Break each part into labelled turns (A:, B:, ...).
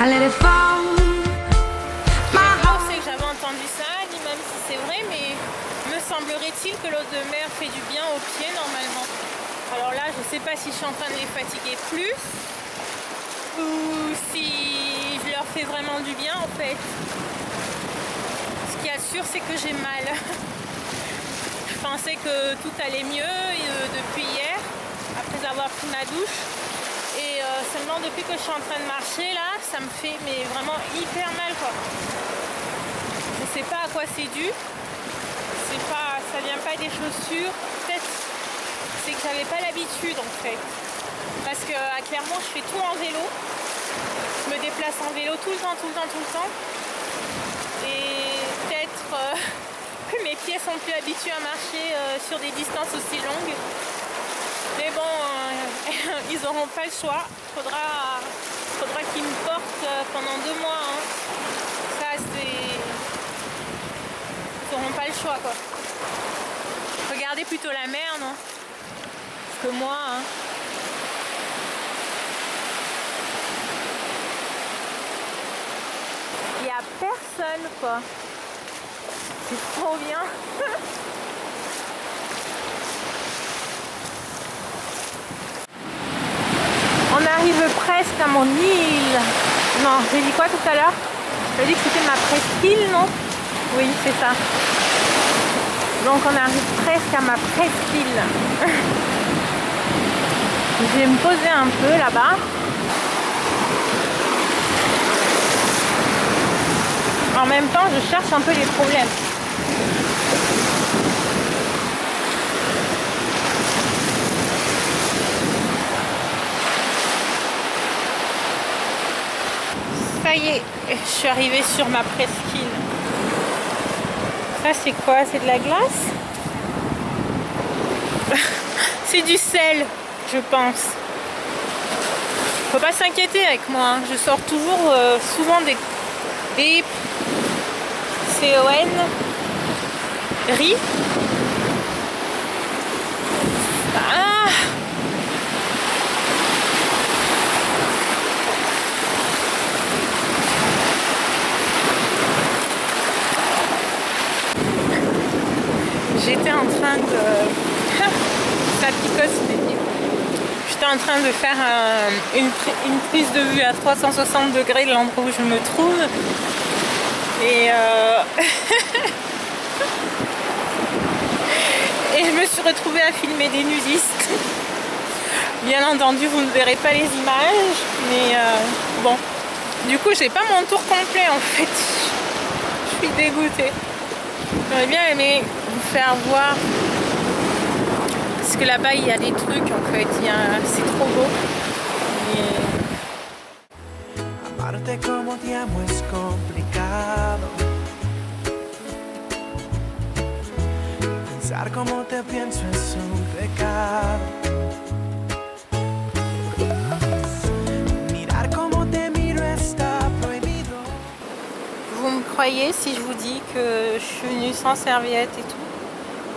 A: I let it fall. My
B: Je
A: heart.
B: sais que j'avais entendu ça, ni même si c'est vrai, mais me semblerait-il que l'eau de mer fait du bien aux pieds normalement. Alors là, je sais pas si je suis en train de les fatiguer plus ou si je leur fais vraiment du bien en fait. Ce qu'il y a de sûr, c'est que j'ai mal. Je pensais que tout allait mieux depuis hier, après avoir pris ma douche. Et seulement depuis que je suis en train de marcher là, ça me fait mais vraiment hyper mal quoi. Je sais pas à quoi c'est dû. C'est pas, ça vient pas des chaussures. Peut-être c'est que j'avais pas l'habitude en fait. Parce que à Clermont je fais tout en vélo. Je me déplace en vélo tout le temps. Et peut-être que mes pieds sont plus habitués à marcher sur des distances aussi longues. Mais bon, ils n'auront pas le choix. Faudra qu'ils me portent pendant 2 mois. Hein. Ça, c'est... Ils n'auront pas le choix, quoi. Regardez plutôt la mer, non? Parce que moi... Hein. Il n'y a personne, quoi. C'est trop bien. On arrive presque à mon île. Non, j'ai dit quoi tout à l'heure? J'ai dit que c'était ma presqu'île, non? Oui, c'est ça. Donc on arrive presque à ma presqu'île. Je vais me poser un peu là-bas. En même temps, je cherche un peu les problèmes. Ça y est, je suis arrivée sur ma presqu'île. Ça c'est quoi? C'est de la glace? C'est du sel, je pense. Faut pas s'inquiéter avec moi, hein. Je sors toujours souvent des CON riz. Ah! J'étais en train de... Ça picote, j'étais en train de faire une prise de vue à 360 degrés de l'endroit où je me trouve. Et, et je me suis retrouvée à filmer des nudistes. Bien entendu, vous ne verrez pas les images, mais bon. Du coup, j'ai pas mon tour complet en fait. Je suis dégoûtée. J'aurais bien aimé vous faire voir. Parce que là-bas, il y a des trucs en fait. C'est trop beau.
C: Amarte como te amo es complicado. Pensar como te pienso es un pecado. Mirar como te miro está prohibido.
B: Vous me croyez si je vous dis que je suis venue sans serviette et tout.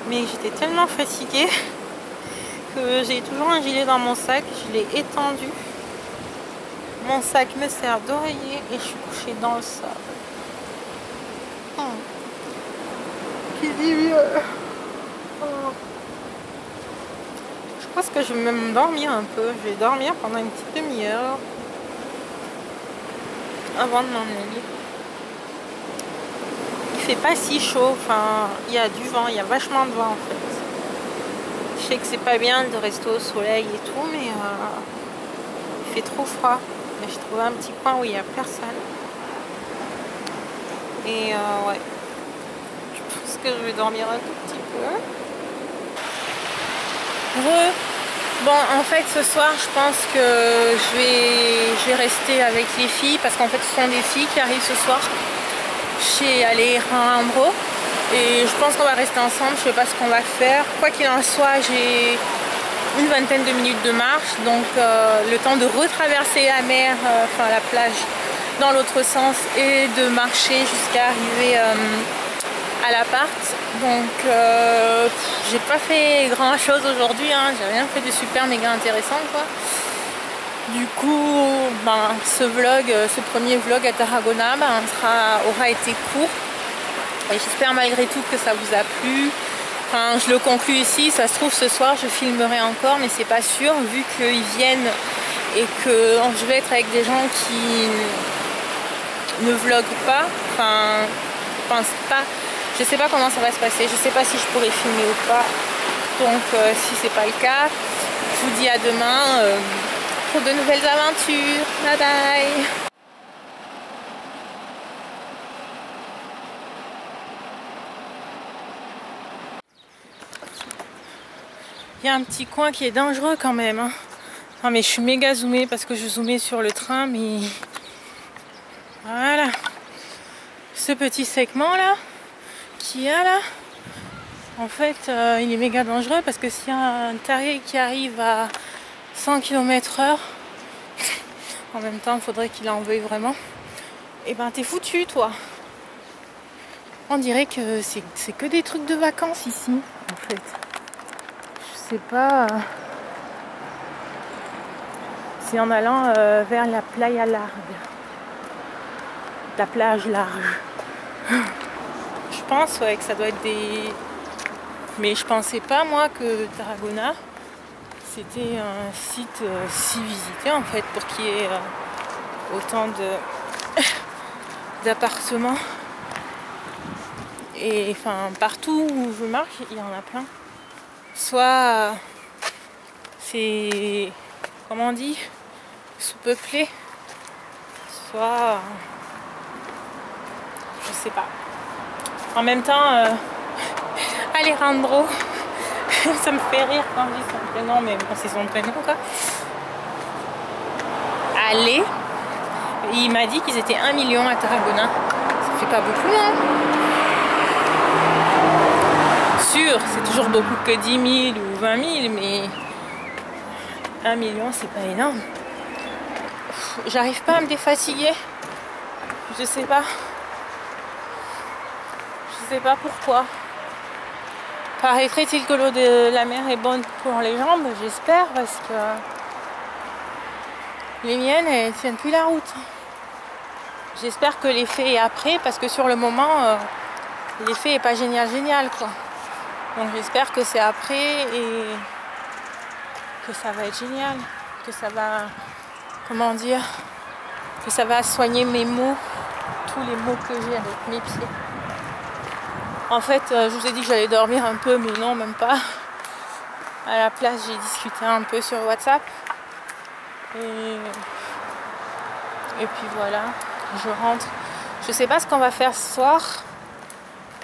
B: Mais j'étais tellement fatiguée que j'ai toujours un gilet dans mon sac. Je l'ai étendu. Mon sac me sert d'oreiller et je suis couchée dans le sable. Qui dit mieux? Je pense que je vais même dormir un peu. Je vais dormir pendant une petite demi-heure avant de m'en aller. Il fait pas si chaud. Enfin, il y a du vent. Il y a vachement de vent en fait. Je sais que c'est pas bien de rester au soleil et tout, mais il fait trop froid. J'ai trouvé un petit coin où il n'y a personne. Et ouais. Je pense que je vais dormir un tout petit peu. Bon, en fait, ce soir, je pense que je vais rester avec les filles. Parce qu'en fait, ce sont des filles qui arrivent ce soir chez Alejandro. Et je pense qu'on va rester ensemble. Je sais pas ce qu'on va faire. Quoi qu'il en soit, j'ai une vingtaine de minutes de marche, donc le temps de retraverser la mer, enfin la plage dans l'autre sens et de marcher jusqu'à arriver à l'appart. Donc j'ai pas fait grand chose aujourd'hui, hein. J'ai rien fait de super méga intéressant quoi. Du coup, ben, ce premier vlog à Tarragona aura été court. Et j'espère malgré tout que ça vous a plu. Enfin, je le conclus ici, ça se trouve ce soir je filmerai encore, mais c'est pas sûr vu qu'ils viennent et que je vais être avec des gens qui ne vloguent pas. Enfin, je pense pas. Je sais pas comment ça va se passer. Je sais pas si je pourrai filmer ou pas. Donc si c'est pas le cas, je vous dis à demain pour de nouvelles aventures. Bye bye. Il y a un petit coin qui est dangereux quand même. Hein. Non mais je suis méga zoomée parce que je zoomais sur le train, mais voilà. Ce petit segment là, qu'il y a là, en fait il est méga dangereux parce que s'il y a un taré qui arrive à 100 km/h, en même temps il faudrait qu'il en veuille vraiment, et ben t'es foutu toi. On dirait que c'est que des trucs de vacances ici en fait. Je sais pas. C'est en allant vers la playa larga. La plage large. Je pense ouais, que ça doit être des... Mais je pensais pas moi que Tarragona c'était un site si visité en fait pour qu'il y ait autant d'appartements. Et enfin partout où je marche il y en a plein. Soit c'est, comment on dit, sous-peuplé, soit je sais pas. En même temps Alejandro ça me fait rire quand je dis son prénom, mais bon c'est son prénom quoi. Ale, il m'a dit qu'ils étaient 1 million à Tarragona. Ça fait pas beaucoup hein. Sûr, c'est toujours beaucoup que 10 000 ou 20 000, mais 1 million c'est pas énorme. J'arrive pas à me défatiguer. Je sais pas pourquoi. Paraîtrait-il que l'eau de la mer est bonne pour les jambes, j'espère, parce que les miennes elles tiennent plus la route. J'espère que l'effet est après, parce que sur le moment l'effet est pas génial quoi. Donc j'espère que c'est après et que ça va être génial, que ça va, comment dire, que ça va soigner mes maux, tous les maux que j'ai avec mes pieds. En fait, je vous ai dit que j'allais dormir un peu, mais non, même pas. À la place, j'ai discuté un peu sur WhatsApp. Et puis voilà, je rentre. Je sais pas ce qu'on va faire ce soir.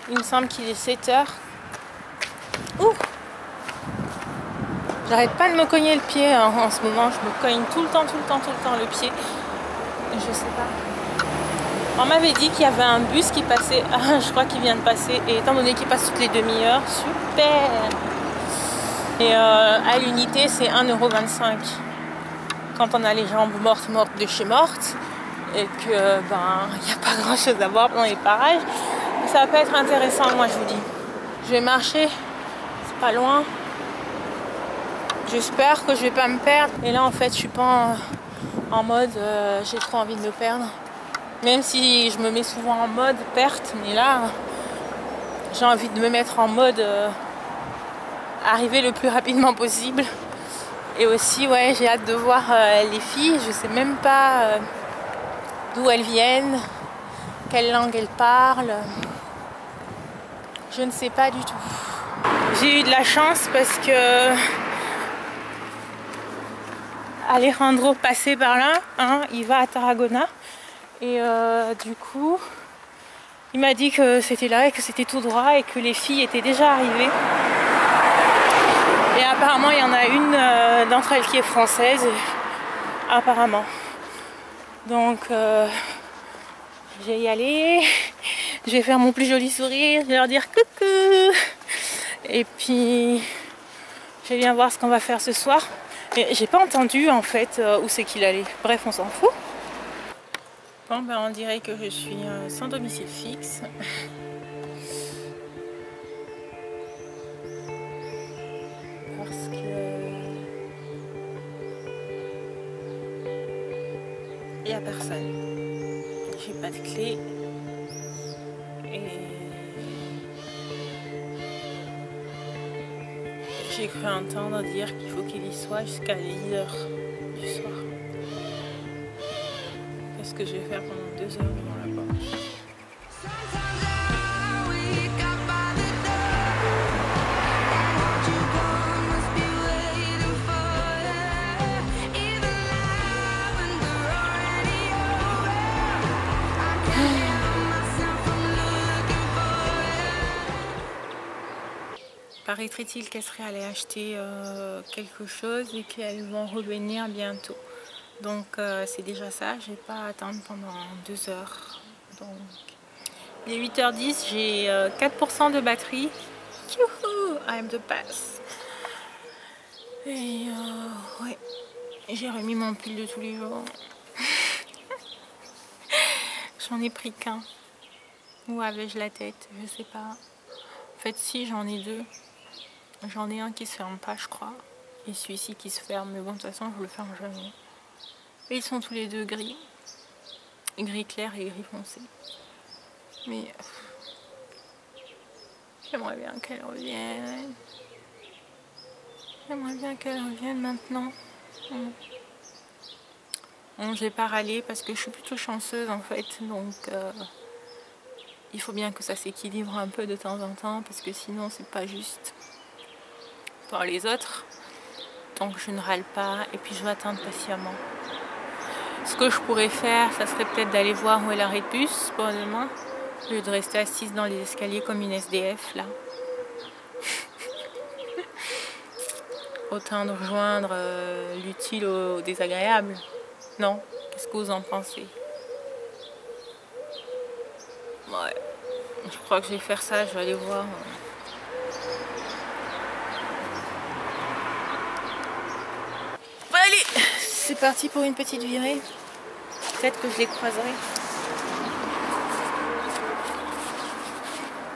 B: Il me semble qu'il est 7h. Ouh! J'arrête pas de me cogner le pied hein, en ce moment. Je me cogne tout le temps le pied. Je sais pas. On m'avait dit qu'il y avait un bus qui passait. Ah, je crois qu'il vient de passer. Et étant donné qu'il passe toutes les demi-heures, super! Et à l'unité, c'est 1,25 €. Quand on a les jambes mortes de chez morte. Et que, ben, il n'y a pas grand chose à voir dans les parages. Ça peut être intéressant, moi, je vous dis. Je vais marcher. C'est pas loin. J'espère que je vais pas me perdre. Et là en fait je suis pas en mode j'ai trop envie de me perdre. Même si je me mets souvent en mode perte, mais là j'ai envie de me mettre en mode arriver le plus rapidement possible. Et aussi ouais j'ai hâte de voir les filles. Je sais même pas d'où elles viennent, quelle langue elles parlent. Je ne sais pas du tout. J'ai eu de la chance parce que Alejandro passait par là, hein, il va à Tarragona et du coup il m'a dit que c'était là et que c'était tout droit et que les filles étaient déjà arrivées et apparemment il y en a une d'entre elles qui est française apparemment, donc je vais y aller, je vais faire mon plus joli sourire, je vais leur dire coucou et puis je vais bien voir ce qu'on va faire ce soir. Mais j'ai pas entendu en fait où c'est qu'il allait. Bref, on s'en fout. Bon, ben on dirait que je suis sans domicile fixe. Parce que n'y a personne. J'ai pas de clé. Et j'ai cru entendre dire qu'il faut qu'il y soit jusqu'à 10h du soir. Qu'est-ce que je vais faire pendant 2 heures devant la porte? Paraîtrait-il qu'elle serait allée acheter quelque chose et qu'elles vont revenir bientôt. Donc c'est déjà ça, je vais pas attendre pendant 2 heures. Donc il est 8h10, j'ai 4% de batterie. Youhou, I'm the best. Et ouais, j'ai remis mon pull de tous les jours. J'en ai pris qu'un. Où avais-je la tête? Je sais pas. En fait si, j'en ai 2. J'en ai un qui se ferme pas, je crois, et celui-ci qui se ferme, mais bon, de toute façon, je le ferme jamais. Et ils sont tous les deux gris. Gris clair et gris foncé. Mais j'aimerais bien qu'elle revienne. J'aimerais bien qu'elle revienne maintenant. Bon, je vais pas râler parce que je suis plutôt chanceuse en fait, donc il faut bien que ça s'équilibre un peu de temps en temps parce que sinon c'est pas juste pour les autres. Donc je ne râle pas et puis je vais attendre patiemment. Ce que je pourrais faire, ça serait peut-être d'aller voir où est l'arrêt de bus pour demain, au lieu de rester assise dans les escaliers comme une SDF là. Autant de rejoindre l'utile au désagréable. Non? Qu'est-ce que vous en pensez? Ouais. Je crois que je vais faire ça, je vais aller voir. Allez, c'est parti pour une petite virée. Peut-être que je les croiserai.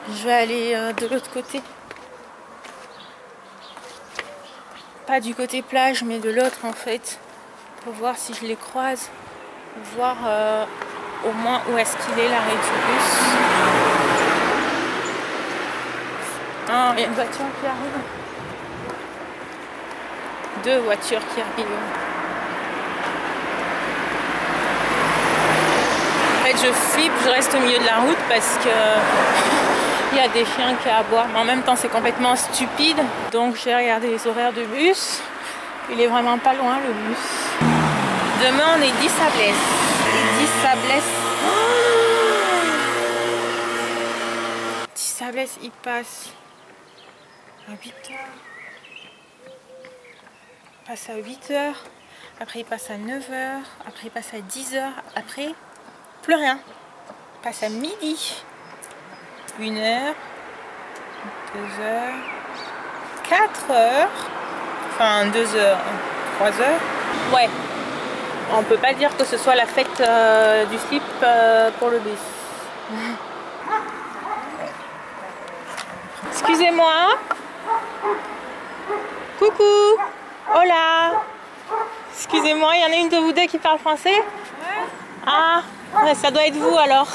B: Je vais aller de l'autre côté. Pas du côté plage, mais de l'autre en fait. Pour voir si je les croise. Pour voir au moins où est-ce qu'il est l'arrêt du bus. Oh, il y a une voiture qui arrive. 2 voitures qui arrivent. En fait, je flippe, je reste au milieu de la route parce que il y a des chiens qui aboient. Mais en même temps, c'est complètement stupide. Donc, j'ai regardé les horaires de bus. Il est vraiment pas loin, le bus. Demain, on est 10 à Blesse. 10 à Blesse. Oh 10 à Blesse, il passe à 8h. Il passe à 8h. Après, il passe à 9h. Après, il passe à 10h. Après, plus rien. Il passe à midi. 1h. 2h. 4h. Enfin, 2h. 3h. Ouais. On peut pas dire que ce soit la fête du slip pour le bus. Excusez-moi. Coucou. Hola. Excusez-moi, il y en a une de vous deux qui parle français? Ouais. Ah, ça doit être vous alors.